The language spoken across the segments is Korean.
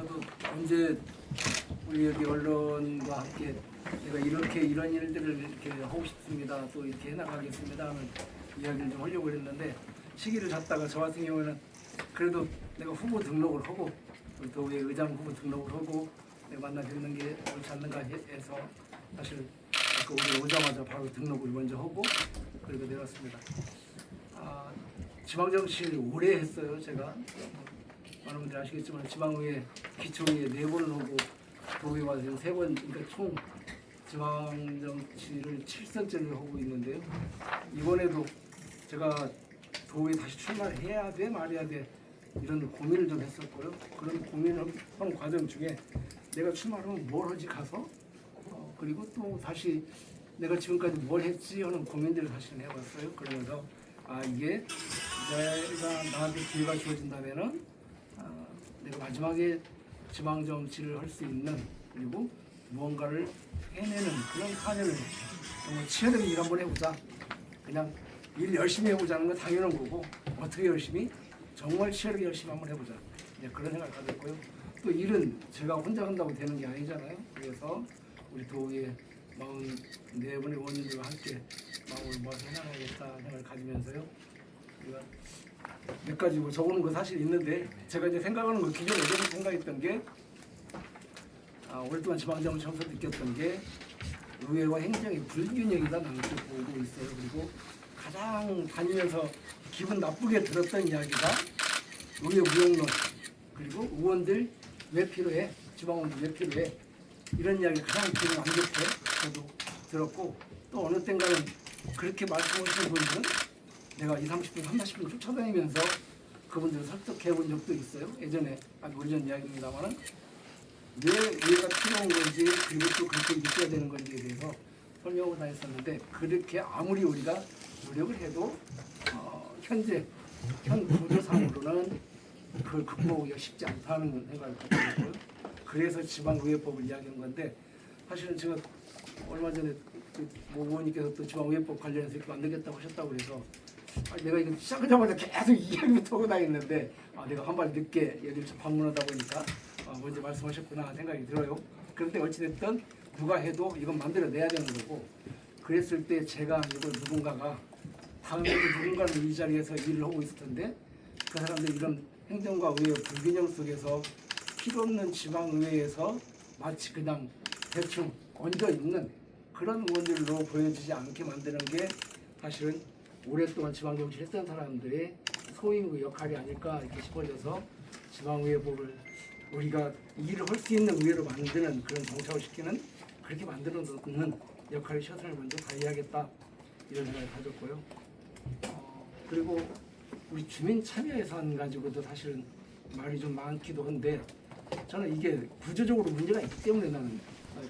저도 언제 우리 여기 언론과 함께 내가 이렇게 이런 일들을 이렇게 하고 싶습니다. 또 이렇게 해나가겠습니다 하는 이야기를 좀 하려고 했는데 시기를 잡다가 저 같은 경우에는 그래도 내가 후보 등록을 하고 또 왜 의장 후보 등록을 하고 내가 만나 뵙는 게 옳지 않는가 해서 사실 그 오늘 오자마자 바로 등록을 먼저 하고 그리고 내렸습니다. 지방정치를 오래 했어요. 제가 많은 분들이 아시겠지만 지방의회 기초의회 4번을 하고 도의회 와서 3번, 그러니까 총 지방정치를 7선째를 하고 있는데요. 이번에도 제가 도의회 다시 출마를 해야 돼 말해야 돼 이런 고민을 좀 했었고요. 그런 고민을 하는 과정 중에 내가 출마를 하면 뭘 하지 가서 그리고 또 다시 내가 지금까지 뭘 했지 하는 고민들을 사실 해봤어요. 그러면서 이게 내가 나한테 기회가 주어진다면은 내가 마지막에 지방 정치를 할 수 있는 그리고 무언가를 해내는 그런 4년을 정말 치열하게 일 한번 해보자. 그냥 일 열심히 해보자는 건 당연한 거고 어떻게 열심히 정말 치열하게 열심히 한번 해보자. 그런 생각을 가졌고요. 또 일은 제가 혼자 한다고 되는 게 아니잖아요. 그래서 우리 도의회 44분의 의원님들과 함께 마음을 모아서 해나가겠다 생각을 가지면서요. 우리가 몇 가지 적어놓은 거 사실 있는데 제가 이제 생각하는 거 기존에 예전에 생각했던 게 오랫동안 지방정치 하면서 느꼈던 게 의회와 행정의 불균형이다 나는 그렇게 보고 있어요. 그리고 가장 다니면서 기분 나쁘게 들었던 이야기가 의회 무용론 그리고 의원들 왜 필요해? 지방의원들 왜 필요해? 이런 이야기 가장 기분 안 좋게 저도 들었고 또 어느 땐가는 그렇게 말씀하시는 분들은 내가 20, 30분, 30분 쫓아다니면서 그분들을 설득해 본 적도 있어요. 예전에 아주 오래전 이야기입니다만은 왜 의회가 필요한 건지 그리고 또 그렇게 느껴야 되는 건지에 대해서 설명을 다 했었는데 그렇게 아무리 우리가 노력을 해도 현 구조상으로는 그걸 극복하기가 쉽지 않다는 생각을 갖고 있고요. 그래서 지방의회법을 이야기한 건데 사실은 제가 얼마 전에 모 의원님께서 또 지방의회법 관련해서 이렇게 만들겠다고 하셨다고 해서 내가 이거 시작하자마자 계속 이야기부터 하고 다녔는데 내가 한 발 늦게 여기를 방문하다 보니까 먼저 말씀하셨구나 생각이 들어요. 그런데 어찌됐든 누가 해도 이건 만들어내야 되는 거고 그랬을 때 제가 이걸 누군가가 다음에도 누군가는 이 자리에서 일을 하고 있을 텐데 그 사람들이 이런 행정과 의회 불균형 속에서 필요 없는 지방의회에서 마치 그냥 대충 얹어있는 그런 의원들로 보여지지 않게 만드는 게 사실은 오랫동안 지방정치를 했던 사람들의 소임의 역할이 아닐까 이렇게 싶어져서 지방의회법을 우리가 일을 할 수 있는 의회로 만드는 그런 정착을 시키는 그렇게 만들어 놓는 역할의 최선을 먼저 다해야겠다 이런 생각을 가졌고요. 그리고 우리 주민 참여 예산 가지고도 사실은 말이 좀 많기도 한데 저는 이게 구조적으로 문제가 있기 때문에 나는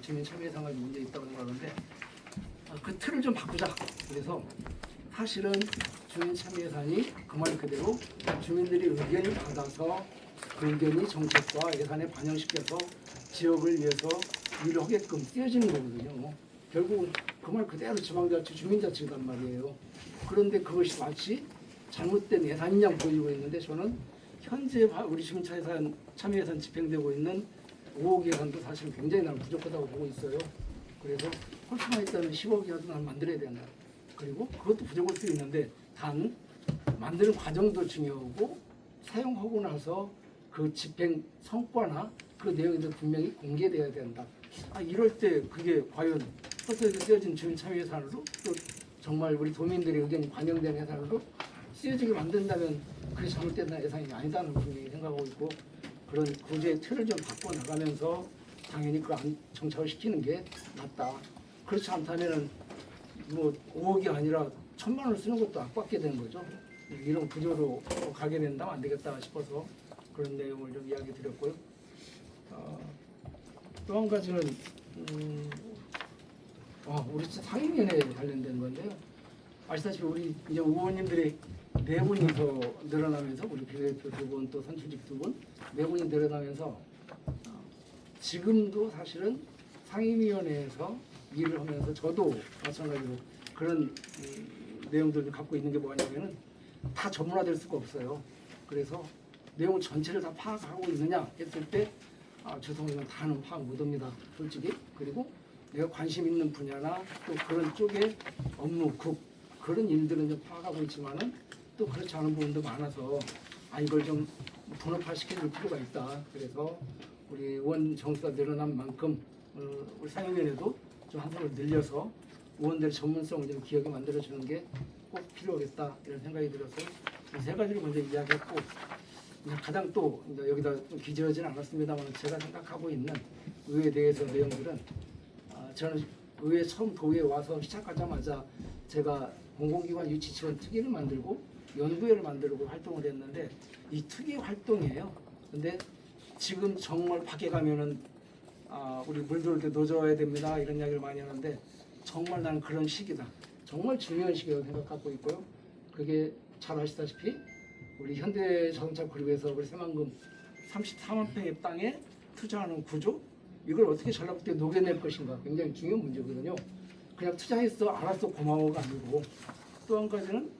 주민 참여 예산 가지고 문제 있다고 생각하는데 그 틀을 좀 바꾸자. 그래서 사실은 주민 참여 예산이 그 말 그대로 주민들이 의견을 받아서 그 의견이 정책과 예산에 반영시켜서 지역을 위해서 일을 하게끔 쓰여지는 거거든요. 결국은 그 말 그대로 지방자치, 주민자치단 말이에요. 그런데 그것이 마치 잘못된 예산인 양 보이고 있는데 저는 현재 우리 주민 참여 예산 집행되고 있는 5억 예산도 사실 굉장히 나는 부족하다고 보고 있어요. 그래서 홀수만 있다면 10억이라도 나는 만들어야 된다. 그리고 그것도 부족할 수 있는데 단 만드는 과정도 중요하고 사용하고 나서 그 집행 성과나 그 내용이 분명히 공개돼야 된다. 이럴 때 그게 과연 헛되게 쓰여진 주민 참여 예산으로 또 정말 우리 도민들의 의견이 반영된 예산으로 쓰여지게 만든다면 그게 잘못된 예산이 아니다는 분명히 생각하고 있고 그런 구제의 틀을 좀 바꿔 나가면서 당연히 그 정착을 시키는 게 낫다. 그렇지 않다면은 뭐 5억이 아니라 1,000만 원을 쓰는 것도 아깝게 되는 거죠. 이런 구조로 가게 된다면 안 되겠다 싶어서 그런 내용을 좀 이야기 드렸고요. 또 한 가지는 우리 상임위원회에 관련된 건데요. 아시다시피 우리 이제 의원님들이 4분이 더 늘어나면서 우리 비례대표 2분 또 선출직 2분 4분이 늘어나면서 지금도 사실은 상임위원회에서 일을 하면서 저도 마찬가지로 그런 내용들을 갖고 있는 게 뭐냐면은 다 전문화될 수가 없어요. 그래서 내용 전체를 다 파악하고 있느냐 했을 때 죄송하지만 다는 파악 못합니다. 솔직히. 그리고 내가 관심 있는 분야나 또 그런 쪽에 업무, 그런 일들은 좀 파악하고 있지만은 또 그렇지 않은 부분도 많아서 이걸 좀 분업화시켜줄 필요가 있다. 그래서 우리 의원 정수가 늘어난 만큼 우리 상임위원회도 좀 한 손을 늘려서 의원들 전문성을 좀 기억에 만들어주는 게 꼭 필요하겠다 이런 생각이 들어서 이 세 가지를 먼저 이야기했고 가장 또 여기다 좀 기재하지는 않았습니다만 제가 생각하고 있는 의회에 대해서 내용들은 저는 의회 처음 도의회 와서 시작하자마자 제가 공공기관 유치지원 특위를 만들고 연구회를 만들고 활동을 했는데 이 특위 활동이에요. 근데 지금 정말 밖에 가면은 우리 물 들어올 때 노져야 됩니다 이런 이야기를 많이 하는데 정말 나는 그런 시기다. 정말 중요한 시기라고 생각하고 있고요. 그게 잘 아시다시피 우리 현대자동차 그룹에서 우리 새만금 34만 평의 땅에 투자하는 구조 이걸 어떻게 전라북도에 녹여낼 것인가 굉장히 중요한 문제거든요. 그냥 투자했어 알았어 고마워가 아니고 또 한 가지는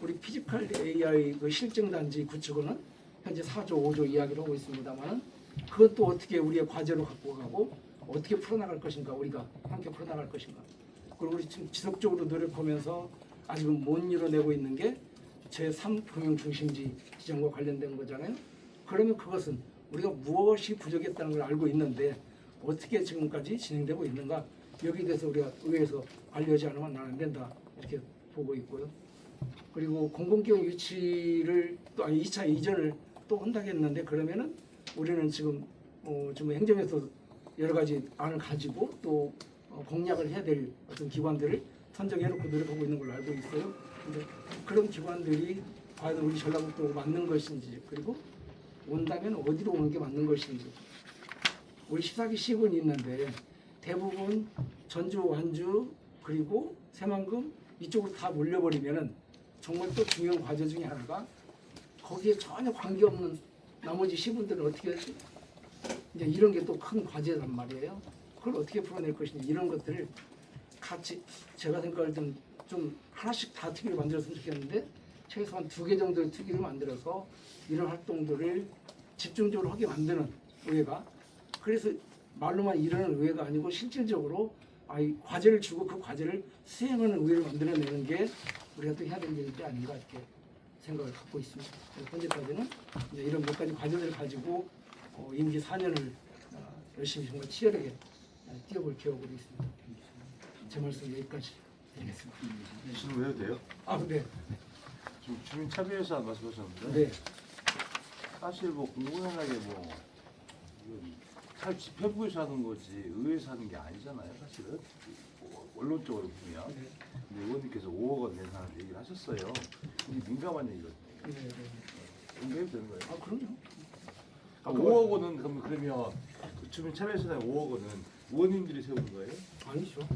우리 피지컬 AI 그 실증단지 구축은 현재 4조 5조 이야기를 하고 있습니다만 그것도 어떻게 우리의 과제로 갖고 가고 어떻게 풀어나갈 것인가 우리가 함께 풀어나갈 것인가 그리고 우리 지금 지속적으로 노력하면서 아직은 못 이뤄내고 있는 게 제3금융중심지 지정과 관련된 거잖아요. 그러면 그것은 우리가 무엇이 부족했다는 걸 알고 있는데 어떻게 지금까지 진행되고 있는가 여기에 대해서 우리가 의회에서 관리하지 않으면 나는 안 된다 이렇게 보고 있고요. 그리고 공공기관 유치를 또 2차 이전을 또 한다겠는데 그러면은 우리는 지금 좀 행정에서 여러 가지 안을 가지고 또 공략을 해야 될 어떤 기관들을 선정해놓고 노력하고 있는 걸로 알고 있어요. 근데 그런 기관들이 과연 우리 전라북도가 맞는 것인지 그리고 온다면 어디로 오는 게 맞는 것인지 우리 14기 시군이 있는데 대부분 전주, 완주 그리고 새만금 이쪽으로 다 몰려버리면은 정말 또 중요한 과제 중에 하나가 거기에 전혀 관계없는 나머지 시군들은 어떻게 할지 이제 이런 게 또 큰 과제란 말이에요. 그걸 어떻게 풀어낼 것인지 이런 것들을 같이 제가 생각할 때는 좀 하나씩 다 특위를 만들었으면 좋겠는데 최소한 2개 정도의 특위를 만들어서 이런 활동들을 집중적으로 하게 만드는 의회가 그래서 말로만 이러는 의회가 아니고 실질적으로 이 과제를 주고 그 과제를 수행하는 의회를 만들어내는 게 우리가 또 해야 될 일이 아닌가 이렇게 생각을 갖고 있습니다. 현재까지는 이제 이런 몇 가지 과제들을 가지고 임기 4년을 열심히 정말 치열하게 뛰어볼 계획으로 있습니다. 제 말씀 여기까지 드리겠습니다. 질문 해도 돼요? 네. 지금 주민참여에서 말씀하셨는데 네. 사실 뭐 공공연하게 뭐 잘 집회부에서 하는 거지 의회에서 하는 게 아니잖아요 사실은 원론적으로 보면. 네. 근데 의원님께서 5억 원 내산을 얘기를 하셨어요. 이게 민감한 얘기거든요. 네. 공개해도 되는 거예요? 그럼요. 5억 원은 그러면 그 주민참여에서는 5억 원은 의원님들이 세우는 거예요? 아니죠.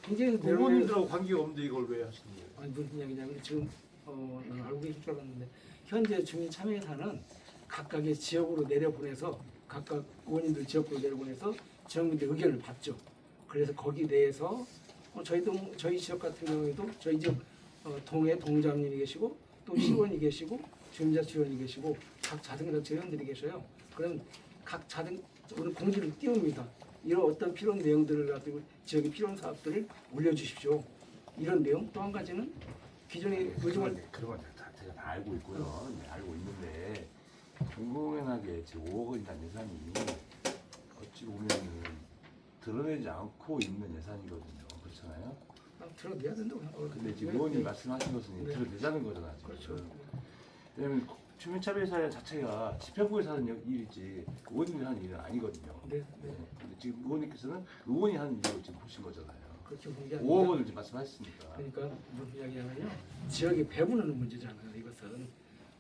굉장히 의원님들하고 관계가 없는데 이걸 왜 하시는 거예요? 아니 무슨 얘기냐면 지금 나는 알고 계실 줄 알았는데 현재 주민참여사는 각각의 지역으로 내려보내서 각각 의원님들 지역으로 내려보내서 지역민들 의견을 받죠. 그래서 거기 내에서 저희 지역 같은 경우에도 저희 지역 동에 동장님이 계시고 또 시원이 계시고 주민자치위원이 계시고 각 자등자치 회원들이 계셔요. 그럼 각 자등 오늘 공지를 띄웁니다. 이런 어떤 필요한 내용들을 가지고 지역에 필요한 사업들을 올려주십시오. 이런 내용. 또 한 가지는 기존에 요즘은 그런 건 제가 다 알고 있고요. 네, 알고 있는데 공공연하게 지금 5억 원이라는 예산이 어찌 보면은 드러내지 않고 있는 예산이거든요. 그렇잖아요. 드러내야 된다고 생각해요. 근데 지금 의원님 말씀하신 것은 네. 드러내자는 거잖아요. 지금. 그렇죠. 왜냐면 주민참여사 자체가 집회부에서 하는 일이지 의원님이 하는 일은 아니거든요. 네. 근데 지금 의원님께서는 의원이 하는 일로 지금 보신 거잖아요. 그렇게 본 게 5억 아니라 원을 지금 말씀하셨으니까. 그러니까 무슨 이야기하면요. 지역에 배분하는 문제잖아요. 이것은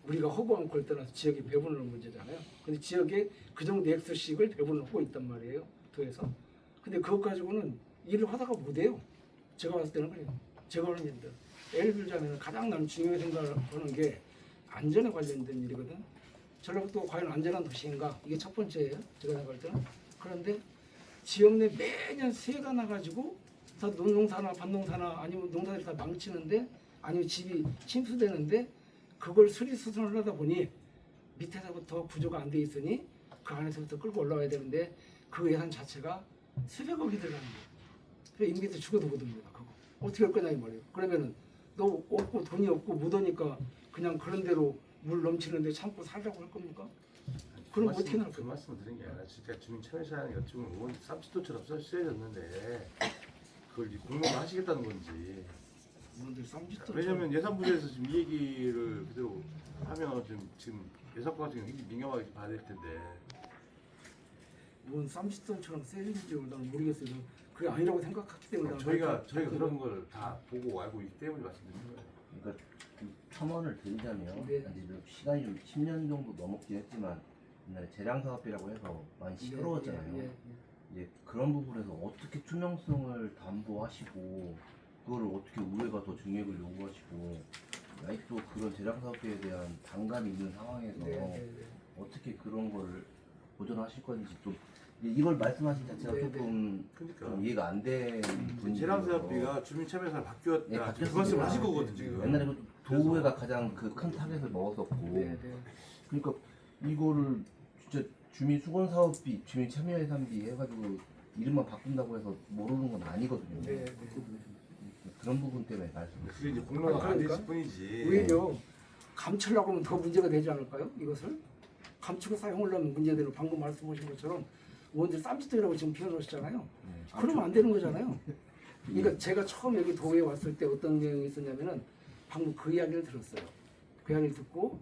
우리가 허구한 걸 떠나서 지역에 배분하는 문제잖아요. 근데 지역에 그 정도 액수씩을 배분을 하고 있단 말이에요. 도에서. 근데 그것 가지고는 일을 하다가 못해요. 제가 봤을 때는 그래요. 제가 하는 일들. 예를 들자면 가장 나는 중요하게 생각하는 게 안전에 관련된 일이거든. 전라북도가 과연 안전한 도시인가? 이게 첫 번째예요. 제가 생각할 때는. 그런데 지역 내 매년 새해가 나가지고 다 농사나 밭농사나 아니면 농사를 다 망치는데 아니면 집이 침수되는데 그걸 수리수선을 하다 보니 밑에서부터 구조가 안 돼 있으니 그 안에서부터 끌고 올라와야 되는데 그 예산 자체가 수백억이 들어가는 거예요. 그래서 임기들 죽어도 못 옵니다. 그거 어떻게 할 거냐 이 말이에요. 그러면은 너 없고 돈이 없고 못 오니까 그냥 그런 대로 물 넘치는데 참고 살라고 할 겁니까? 그럼 어떻게 나올 그 거예요? 말씀을 드린 게 아니라 진짜 주민 참여자는 같은 경우는 의원 쌈짓돈처럼 쓰여졌는데 그걸 이제 공론화 하시겠다는 건지. 의원들 쌈짓돈 왜냐면 예산부에서 지금 이 얘기를 그대로 하면 지금 예산부 같은 경우 굉장히 민감하게 봐야 될 텐데. 뭔 쌈짓돈처럼 세진지 나는 모르겠어요. 그게 아니라고 생각했기 때문에 나는 저희가 그렇게 그런 걸 다 보고 알고 있기 때문에 말씀드리는 거예요. 그러니까 좀 첨언을 드리자면 네. 이제 좀 시간이 좀 10년 정도 넘었긴 했지만 옛날에 재량사업비라고 해서 많이 시끄러웠잖아요. 예, 예, 예. 이제 그런 부분에서 어떻게 투명성을 담보하시고 그거를 어떻게 의회가 더 증액을 요구하시고 아직도 그런 재량사업비에 대한 반감이 있는 상황에서 네, 네, 네. 어떻게 그런 걸 보존하실 건지 좀 이걸 말씀하신 자체가 네, 조금 그러니까 좀 이해가 안 되는 분이 재량사업비가 주민 참여사를 바뀌었다. 네, 그 바뀌었습니다. 말씀을 하신 거거든 지금. 옛날에 그 도의회가 가장 그 큰 타겟을 먹었었고 네, 네. 그러니까 이거를 진짜 주민 수건 사업비, 주민 참여 예산비 해가지고 이름만 바꾼다고 해서 모르는 건 아니거든요. 네, 네. 그런 부분 때문에 말씀. 그게 이제 공론화가 안 됐을 뿐이지. 오히려 감추려고 하면 더 문제가 되지 않을까요? 이것을 감추고 사용을 하면 문제되는 방금 말씀하신 것처럼 의원들 쌈짓돈이라고 지금 표현하시잖아요. 그러면 안 되는 거잖아요. 그러니까 제가 처음 여기 도에 왔을 때 어떤 내용이 있었냐면은 방금 그 이야기를 들었어요. 그 이야기를 듣고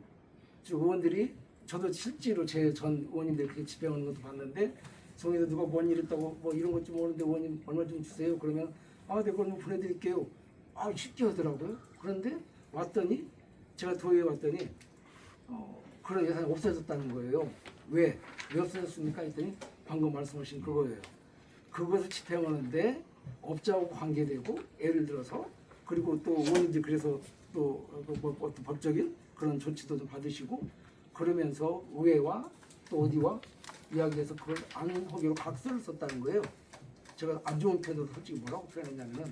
의원들이 저도 실제로 제 전 의원님들 그렇게 집행하는 것도 봤는데 종에서 누가 뭔 일 있다고 뭐 이런 것 좀 오는데 의원님 얼마 좀 주세요. 그러면 아 내가 그럼 보내드릴게요. 아 쉽게 하더라고요. 그런데 왔더니 제가 도에 왔더니 그런 예산이 없어졌다는 거예요. 왜 없어졌습니까? 했더니 방금 말씀하신 그거예요. 그것을 집행하는데 업자하고 관계되고 예를 들어서 그리고 또 의원님들 그래서 또 어떤 법적인 그런 조치도 좀 받으시고 그러면서 의회와 또 어디와 이야기해서 그걸 안 하기로 각서를 썼다는 거예요. 제가 안 좋은 표현으로 솔직히 뭐라고 표현했냐면은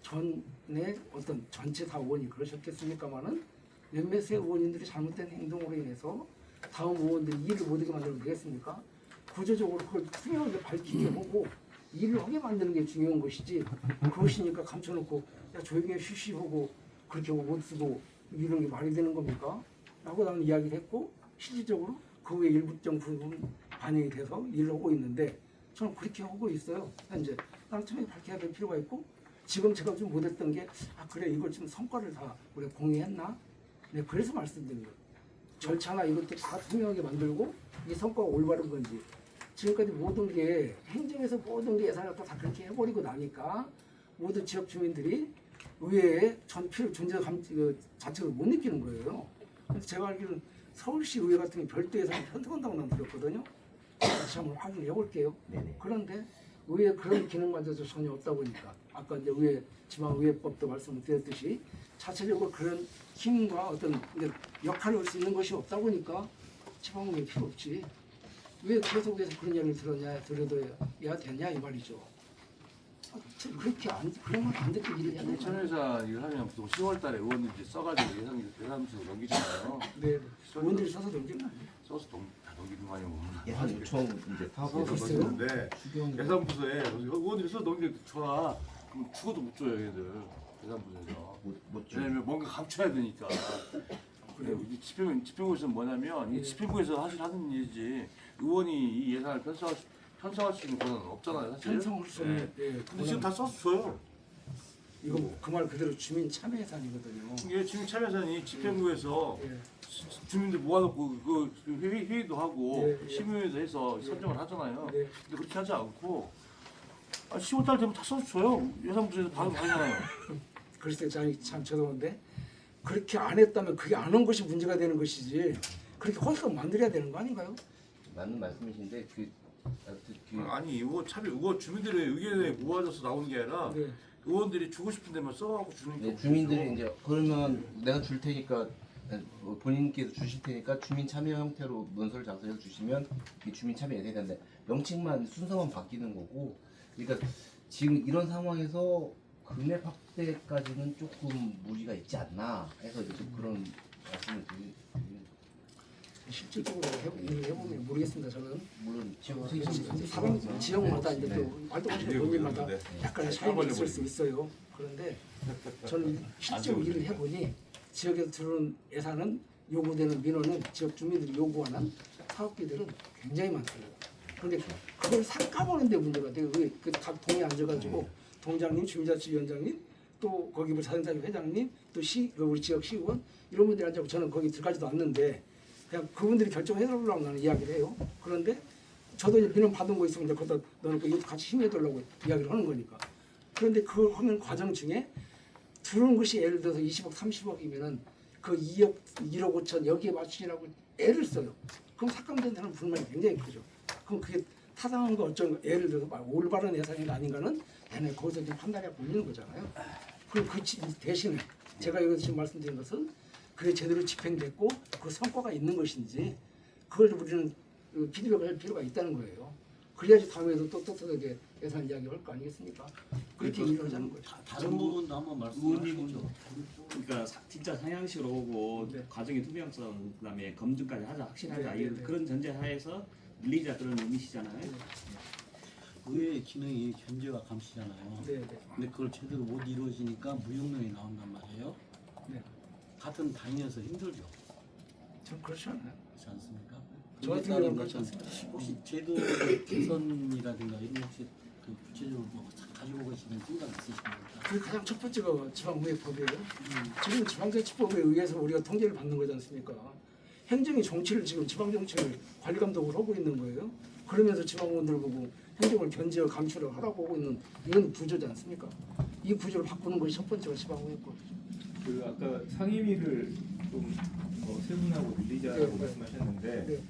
전에 어떤 전체 다 의원이 그러셨겠습니까마는 몇몇의 의원님들이 잘못된 행동으로 인해서 다음 의원들이 일을 못하게 만들면 되겠습니까? 구조적으로 그걸 투명하게 밝히게 하고 일을 하게 만드는 게 중요한 것이지 그것이니까 감춰놓고 야 조용히 해 쉬쉬 하고 그렇게 못 쓰고 이런 게 말이 되는 겁니까? 라고 나는 이야기를 했고 실질적으로 그 후에 일부정 부분 반영이 돼서 일을 하고 있는데 저는 그렇게 하고 있어요. 현재 나는 투명히 밝혀야 될 필요가 있고 지금 제가 좀 못했던 게 그래 이걸 좀 성과를 다 우리가 공유했나? 네, 그래서 말씀드린 거예요. 절차나 이것도 다 투명하게 만들고 이 성과가 올바른 건지 지금까지 모든 게 행정에서 모든 게 예산을 다 그렇게 해버리고 나니까 모든 지역 주민들이 의회에 존재 그 자체를 못 느끼는 거예요. 그래서 제가 알기로는 서울시 의회 같은 게 별도 예산을 편성한다고 난 들었거든요. 다시 한번 확인해 볼게요. 네네. 그런데 의회 그런 기능관계도 전혀 없다 보니까 아까 이제 의회 지방의회법도 말씀을 드렸듯이 자체적으로 그런 힘과 어떤 역할을 할 수 있는 것이 없다 보니까 지방의회 필요 없지. 왜 계속해서 그런 이야기를 들어야 되냐 이 말이죠. 그렇게 그러면 안 되게 일을 해야 주민 되잖아요. 참여자 이거 하면 보통 10월달에 의원들이 써가지고 예산부터 넘기잖아요. 네, 의원들이 써서 넘기는 거 아니에요. 써서 다 넘기는 거 아니면 예산 요청 이제 사업에서 써서 있어요? 넘기는데 예산부서에 의원들이 써서 넘기면 줘라. 그럼 죽어도 못 줘요 얘들 예산부서에서. 못 주. 왜냐면 뭔가 감춰야 되니까. 그래요. 이 집행부에서는 뭐냐면 이 집행부에서 하는 일이지 의원이 이 예산을 편성할 수 있는 권한은 없잖아요. 사실. 편성할 수 없는. 네. 네, 근데 지금 다 써서 줘요. 이거 그 말 그대로 주민 참여 예산이거든요. 이게 지금 참여자니 집행부에서 예. 주민들 모아놓고 그 회의도 하고 예, 예. 심의도 해서 선정을 하잖아요. 네. 근데 그렇게 하지 않고 10월달 되면 다 써서 줘요. 예산부에서 바로 가잖아요. 글쎄 참 죄송한데 그렇게 안 했다면 그게 안 한 것이 문제가 되는 것이지 그렇게 허위감 만들어야 되는 거 아닌가요? 맞는 말씀이신데 아니 의원 주민들의 의견에 모아져서 나오는 게 아니라 네. 의원들이 주고 싶은 데만 써갖고 주는 게 주민들이 이제 그러면 내가 줄 테니까 본인께서 주실 테니까 주민 참여 형태로 문서를 작성해서 주시면 이 주민 참여 예산이 되는데 명칭만 순서만 바뀌는 거고 그러니까 지금 이런 상황에서 금액 확대까지는 조금 무리가 있지 않나 해서 이제 좀 그런 말씀을 드리는 실질적으로 일을 해보면 모르겠습니다. 저는 물론 지역 사람 지역마다 이제 네. 또 활동하시는 분들마다 약간의 차이가 있을 수 있어요. 그런데 저는 실제로 일을 해보니 지역에서 들어오는 예산은 요구되는 민원은 지역 주민들이 요구하는 사업비들은 굉장히 많습니다. 그런데 그걸 삭감하는 데 문제가 돼요. 그각 동에 앉아가지고 동장님, 주민자치위원장님, 또 거기 뭐 자동차회 회장님, 또 우리 지역 시의원 이런 분들이 앉아서 저는 거기 들어가지도 않는데 그냥 그분들이 결정해달라고 나는 이야기를 해요. 그런데 저도 이제 민원 받은 거 있으면 이제 거기다 넣어놓고 이것도 같이 힘내달라고 이야기를 하는 거니까. 그런데 그걸 하는 과정 중에 들어온 것이 예를 들어서 20억, 30억이면은 그 2억, 1억 5천 여기에 맞추시라고 애를 써요. 그럼 삭감된 데는 불만이 굉장히 크죠. 그럼 그게 타당한 거 어쩐 예를 들어서 올바른 예산이 아닌가는 얘네 거기서 지금 판단이 걸리는 거잖아요. 그럼 그 대신에 제가 여기서 지금 말씀드린 것은 그게 제대로 집행됐고 그 성과가 있는 것인지 그걸 우리는 피드백을 할 필요가 있다는 거예요. 그래야지 다음에도 또 떳떳하게 예산 이야기 할 거 아니겠습니까? 그렇게 일을 하자는 거죠. 다른 부분도 한번 말씀하시죠. 그러니까 진짜 상향식으로 오고 네. 과정의 투명성 그다음에 검증까지 하자 확실하자 네, 네, 네. 그런 전제 하에서 밀리자 그런 의미시잖아요. 의회의 기능이 견제와 감시잖아요. 네, 네. 근데 그걸 제대로 못 이루어지니까 무용론이 나온단 말이에요. 네. 같은 당이어서 힘들죠. 전 그렇지 않아요. 그렇지 않습니까? 저 같은 따른 경우는 그렇지 것은 않습니다. 혹시 제도 개선이라든가 이런 거 혹시 그 구체적으로 뭐 가지고 계시는 생각 있으십니까? 그 가장 첫 번째가 지방의회법이에요. 지금 지방자치법에 의해서 우리가 통제를 받는 거지 않습니까? 행정이 정치를 지금 지방정치를 관리 감독을 하고 있는 거예요. 그러면서 지방의원들 보고 행정을 견제와 감시를 하라고 하고 있는 이런 구조지 않습니까? 이 구조를 바꾸는 것이 첫 번째가 지방의회법이죠. 그 아까 상임위를 좀 세분하고 늘리자라고 네, 네. 말씀하셨는데 네.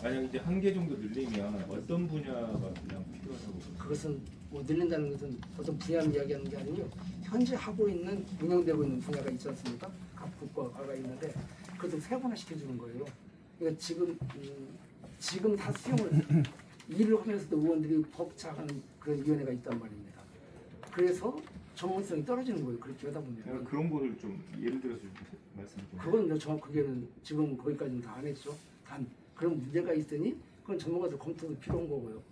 만약 이제 한 개 정도 늘리면 어떤 분야가 그냥 필요하다고 그것은 뭐 늘린다는 것은 어떤 분야를 이야기하는 게 아니고 현재 하고 있는 운영되고 있는 분야가 있지 않습니까? 각 국가가 있는데 그것도 세분화 시켜주는 거예요. 그러니까 지금 다 수용을 일을 하면서도 의원들이 법차하는 그런 위원회가 있단 말입니다. 그래서 전문성이 떨어지는 거예요. 그렇게 하다 보면. 제가 그런 거를 좀 예를 들어서 좀 말씀 좀 그건 정확하게는 지금 거기까지는 다 안 했죠. 단 그런 문제가 있으니 그건 전문가들 검토도 필요한 거고요.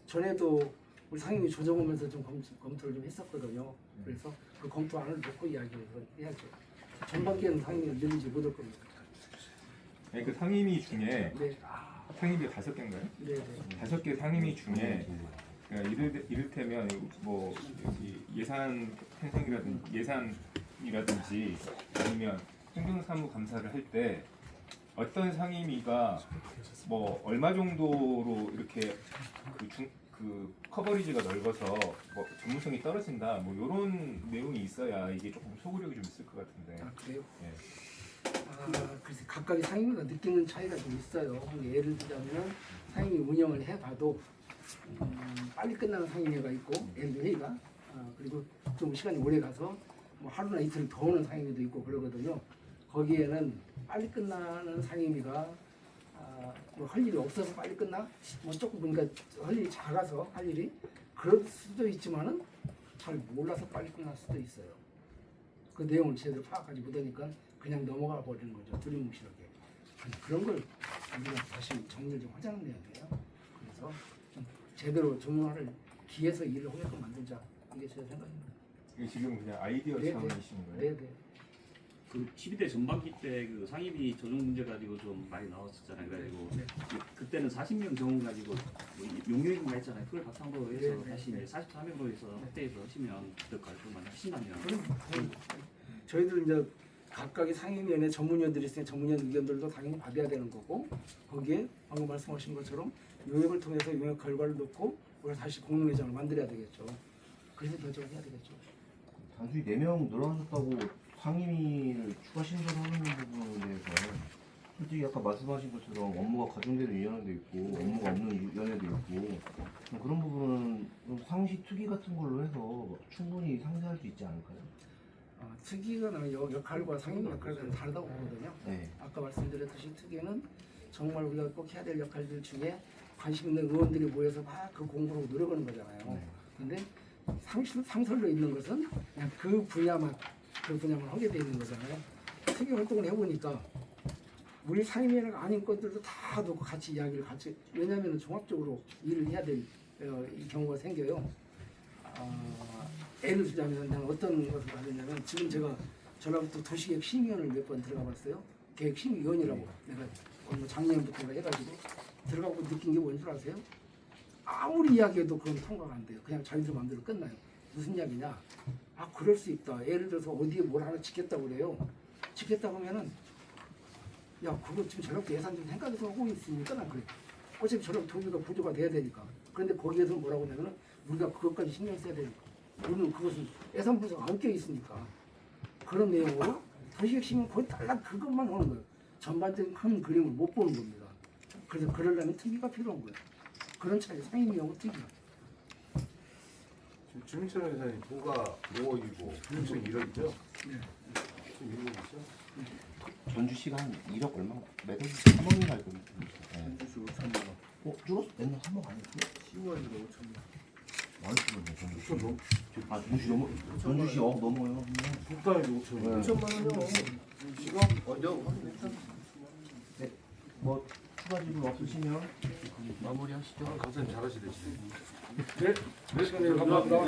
전에도 우리 상임위 조정하면서 좀 검토를 좀 했었거든요. 그래서 그 검토안을 놓고 이야기를 해야죠. 전반기에는 상임위를 늘리지 못할 겁니다. 아니, 그 상임위 중에 네, 상임위 5개인가요? 네, 네. 5개 상임위 중에 그러니까 이를테면 뭐 여기 예산 편성이라든지 예산이라든지 아니면 행정사무감사를 할 때 어떤 상임위가 뭐 얼마 정도로 이렇게 그 커버리지가 넓어서 뭐 전문성이 떨어진다 뭐 이런 내용이 있어야 이게 조금 소구력이 좀 있을 것 같은데. 아 그래요? 예. 글쎄 각각의 상임위가 느끼는 차이가 좀 있어요. 예를 들자면 상임위 운영을 해봐도 빨리 끝나는 상임위가 있고 예를 들어 회의가 그리고 좀 시간이 오래 가서 뭐 하루나 이틀 더 오는 상임위도 있고 그러거든요. 거기에는 빨리 끝나는 상임위가 뭐 할 일이 없어서 빨리 끝나? 뭐 조금 보니까 할 일이 작아서 할 일이 그럴 수도 있지만은 잘 몰라서 빨리 끝날 수도 있어요. 그 내용을 제대로 파악하지 못하니까 그냥 넘어가 버리는 거죠. 두리뭉실하게. 그런 걸 우리가 다시 정리를 좀 하자는 내용이에요. 그래서 좀 제대로 전문화를 기해서 일을 하게끔 만들자. 이게 제 생각입니다. 이게 지금 그냥 아이디어 네, 차원이신 거예요? 네네. 그 12대 전반기 때 그 상임위 조정 문제 가지고 좀 많이 나왔었잖아요. 그래가지고 네. 그때는 40명 정원 가지고 뭐 용역인가 했잖아요. 그걸 바탕으로 해서 네, 네, 다시 네. 이제 44명으로 해서 확대해서 하시면 어떨까요? 그만 하신다면. 저희들 이제 각각의 상임위원회 전문위원들이 있으니 전문위원 의견들도 당연히 받아야 되는 거고 거기에 방금 말씀하신 것처럼 요역을 통해서 용역 결과를 놓고 우리가 다시 공론회장을 만들어야 되겠죠. 그래서 결정을 해야 되겠죠. 단순히 4명 늘어나셨다고 상임위를 추가 신설하는 부분에 대해서 솔직히 아까 말씀하신 것처럼 업무가 과중되는 위원회도 있고 업무가 없는 위원회도 있고 그런 부분은 좀 상시 투기 같은 걸로 해서 충분히 상세할 수 있지 않을까요? 특위가 역할과 상임위 역할과 다르다고 보거든요. 네. 아까 말씀드렸듯이 특위는 정말 우리가 꼭 해야 될 역할들 중에 관심 있는 의원들이 모여서 막 그 공부를 노력하는 거잖아요. 근데 상설로 있는 것은 그냥 그 분야만 하게 돼 있는 거잖아요. 특위 활동을 해보니까 우리 상임위원회가 아닌 것들도 다 놓고 같이 이야기를 같이 왜냐하면 종합적으로 일을 해야 될 이 경우가 생겨요. 예를 들자면 내가 어떤 것을 하느냐면 지금 제가 전라북도 도시계획 심의위원을 몇 번 들어가 봤어요. 계획 심의위원이라고 내가 작년부터 해가지고 들어가고 느낀 게 뭔 줄 아세요? 아무리 이야기해도 그건 통과가 안 돼요. 그냥 자기들 마음대로 끝나요. 무슨 이야기냐? 아 그럴 수 있다. 예를 들어서 어디에 뭘 하나 짓겠다고 그래요. 짓겠다고 하면은 야 그거 지금 전라북도 예산 좀 생각해서 하고 있으니까 난 그래. 어차피 전라북도 도시가 구조가 돼야 되니까. 그런데 거기에서 뭐라고 하냐면은 우리가 그것까지 신경 써야 되니까. 우리는 그것은 예산 분석 안 껴 있으니까. 그런 내용으로 도시계획 심의는 거의 달랑 그것만 하는 거예요. 전반적인 큰 그림을 못 보는 겁니다. 그래서 그러려면 특위가 필요한 거예요. 그런 차이 상임위하고 특위가. 지금 주민철 회사님 도가 5억이고 주민철 1억이죠? 네. 지금 1억이죠? 전주시가 한 1억 얼마? 매달 3억인가 할 겁니다. 네. 주수 3만 원. 줄었어? 맨날 3억 아니었어? 10월에도 5천 원. 많이 줄었네 전주시. 아 전주시 넘어 전주시 넘어요. 국단에도 5천이요. 5천만 원이요. 지금 먼저 뭐 추가 질문 없으시면 마무리하시죠. 강사님 잘하시네. 네. 네. 감사합니다.